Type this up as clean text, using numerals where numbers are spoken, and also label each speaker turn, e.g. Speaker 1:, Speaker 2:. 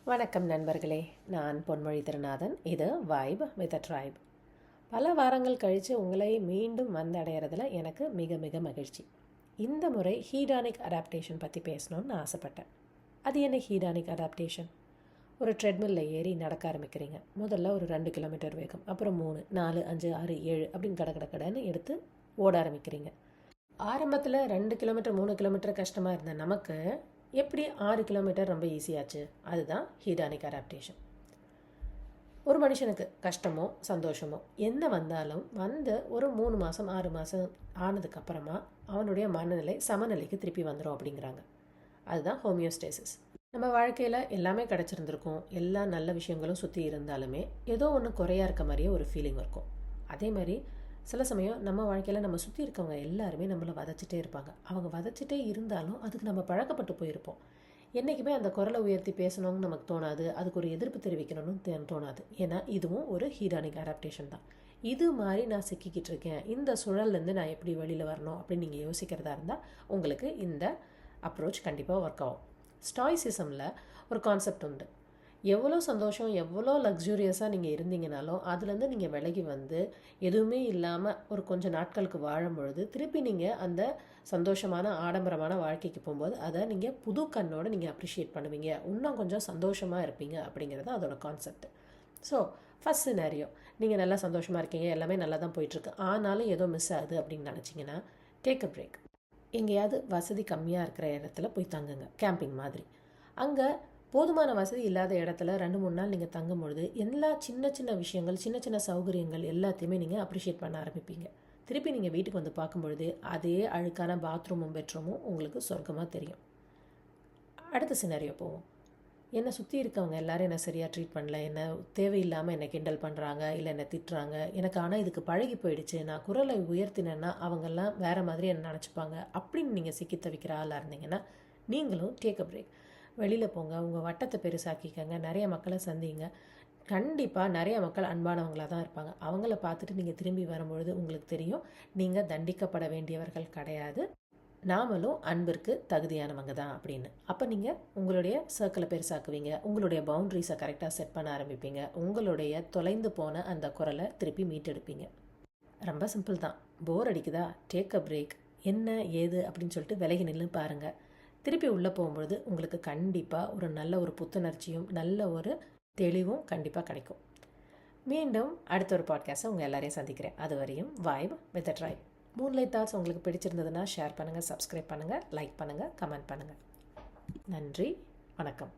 Speaker 1: வணக்கம் நண்பர்களே, நான் பொன்மொழி திருநாதன். இது வைப் வித் அ ட்ரைப். பல வாரங்கள் கழித்து உங்களை மீண்டும் வந்தடைகிறதுல எனக்கு மிக மிக மகிழ்ச்சி. இந்த முறை ஹீடானிக் அடாப்டேஷன் பற்றி பேசணும்னு நான் ஆசைப்பட்டேன். அது என்ன ஹீடானிக் அடாப்டேஷன்? ஒரு ட்ரெட்மில்ல ஏறி நடக்க ஆரம்பிக்கிறீங்க. முதல்ல ஒரு 2 கிலோமீட்டர் வேகம், அப்புறம் 3, 4, 5, 6, 7 அப்படின்னு கடன்னு எடுத்து ஓட ஆரம்பிக்கிறீங்க. ஆரம்பத்தில் 2 கிலோமீட்டர் 3 கிலோமீட்டர் கஷ்டமாக இருந்த நமக்கு எப்படி 6 கிலோமீட்டர் ரொம்ப ஈஸியாச்சு? அதுதான் ஹீடானிக் அடாப்டேஷன். ஒரு மனுஷனுக்கு கஷ்டமோ சந்தோஷமோ என்ன வந்தாலும் ஒரு 3 மாதம் 6 மாதம் ஆனதுக்கப்புறமா அவனுடைய மனநிலை சமநிலைக்கு திருப்பி வந்துடும் அப்படிங்கிறாங்க. அதுதான் ஹோமியோஸ்டேசிஸ். நம்ம வாழ்க்கையில் எல்லாமே கிடச்சிருந்துருக்கும், எல்லா நல்ல விஷயங்களும் சுற்றி இருந்தாலுமே ஏதோ ஒன்று குறையா இருக்க மாதிரியே ஒரு ஃபீலிங் இருக்கும். அதே மாதிரி சில சமயம் நம்ம வாழ்க்கையில் நம்ம சுற்றி இருக்கவங்க எல்லாருமே நம்மளை வதச்சிட்டே இருப்பாங்க. அவங்க வதச்சிட்டே இருந்தாலும் அதுக்கு நம்ம பழக்கப்பட்டு போயிருப்போம். என்றைக்குமே அந்த குரலை உயர்த்தி பேசணும்னு நமக்கு தோணாது, அதுக்கு ஒரு எதிர்ப்பு தெரிவிக்கணும்னு தோணாது. ஏன்னா இதுவும் ஒரு ஹீடானிக் அடாப்டேஷன் தான். இது மாதிரி நான் சிக்கிக்கிட்டு இருக்கேன், இந்த சுழல்லேருந்து நான் எப்படி வெளியில் வரணும் அப்படின்னு நீங்கள் யோசிக்கிறதா இருந்தால் உங்களுக்கு இந்த அப்ரோச் கண்டிப்பாக ஒர்க் ஆகும். ஸ்டாய்சிசமில் ஒரு கான்செப்ட் உண்டு. எவ்வளோ சந்தோஷம், எவ்வளோ லக்ஸூரியஸாக நீங்கள் இருந்தீங்கனாலும் அதுலேருந்து நீங்கள் விலகி எதுவுமே இல்லாமல் ஒரு கொஞ்சம் நாட்களுக்கு வாழும் பொழுது திருப்பி நீங்கள் அந்த சந்தோஷமான ஆடம்பரமான வாழ்க்கைக்கு போகும்போது அதை நீங்கள் புது கண்ணோடு நீங்கள் அப்ரிஷியேட் பண்ணுவீங்க, இன்னும் கொஞ்சம் சந்தோஷமாக இருப்பீங்க அப்படிங்கிறது அதோட கான்செப்ட். ஸோ ஃபஸ்ட் சினாரியோ, நீங்கள் நல்லா சந்தோஷமாக இருக்கீங்க, எல்லாமே நல்லா தான் போயிட்டுருக்கு, ஆனாலும் ஏதோ மிஸ் ஆகுது அப்படின்னு நினச்சிங்கன்னா டேக் அ பிரேக். எங்கேயாவது வசதி கம்மியாக இருக்கிற இடத்துல போய் தங்குங்க, கேம்பிங் மாதிரி. அங்கே போதுமான வசதி இல்லாத இடத்துல 2-3 நாள் நீங்கள் தங்கும் பொழுது எல்லா சின்ன சின்ன விஷயங்கள், சின்ன சின்ன சௌகரியங்கள் எல்லாத்தையுமே நீங்கள் அப்ரிஷியேட் பண்ண ஆரம்பிப்பீங்க. திருப்பி நீங்கள் வீட்டுக்கு வந்து பார்க்கும்பொழுது அதே அழுக்கான பாத்ரூமும் பெட்ரூமும் உங்களுக்கு சொர்க்கமாக தெரியும். அடுத்த சினாரியோ போவோம். என்னை சுற்றி இருக்கவங்க எல்லோரும் என்னை சரியாக ட்ரீட் பண்ணல, என்னை தேவையில்லாமல் என்னை கிண்டல் பண்ணுறாங்க, இல்லை என்னை திட்டுறாங்க, எனக்கு ஆனால் இதுக்கு பழகி போயிடுச்சு, நான் குரலை உயர்த்தினேன்னா அவங்கெல்லாம் வேறு மாதிரி என்னை நினச்சிப்பாங்க அப்படின்னு நீங்கள் சிக்கி தவிக்கிற ஆளாக இருந்தீங்கன்னா நீங்களும் டேக் அ பிரேக். வெளியில் போங்க, உங்கள் வட்டத்தை பெருசாக்கிக்கங்க, நிறைய மக்களை சந்திங்க. கண்டிப்பாக நிறைய மக்கள் அன்பானவங்களாக தான் இருப்பாங்க. அவங்கள பார்த்துட்டு நீங்கள் திரும்பி வரும்பொழுது உங்களுக்கு தெரியும் நீங்கள் தண்டிக்கப்பட வேண்டியவர்கள் கிடையாது, நாமளும் அன்பிற்கு தகுதியானவங்க தான் அப்படின்னு. அப்போ நீங்கள் உங்களுடைய சர்க்கிளை பெருசாக்குவீங்க, உங்களுடைய பவுண்ட்ரிஸை கரெக்டாக செட் பண்ண ஆரம்பிப்பீங்க, உங்களுடைய தொலைந்து போன அந்த குரலை திருப்பி மீட்டெடுப்பீங்க. ரொம்ப சிம்பிள் தான். போர் அடிக்குதா? Take a break. என்ன ஏது அப்படின்னு சொல்லிட்டு விலகி நின்று பாருங்கள். திருப்பி உள்ளே போகும்பொழுது உங்களுக்கு கண்டிப்பாக ஒரு நல்ல ஒரு புத்துணர்ச்சியும் நல்ல ஒரு தெளிவும் கண்டிப்பாக கிடைக்கும். மீண்டும் அடுத்த ஒரு பாட்காஸ்ட்டை உங்கள் எல்லாரையும் சந்திக்கிறேன். அது வரையும் vibe with a try. Moonlight thoughts உங்களுக்கு பிடிச்சிருந்ததுன்னா ஷேர் பண்ணுங்கள், சப்ஸ்கிரைப் பண்ணுங்கள், லைக் பண்ணுங்கள், கமெண்ட் பண்ணுங்கள். நன்றி, வணக்கம்.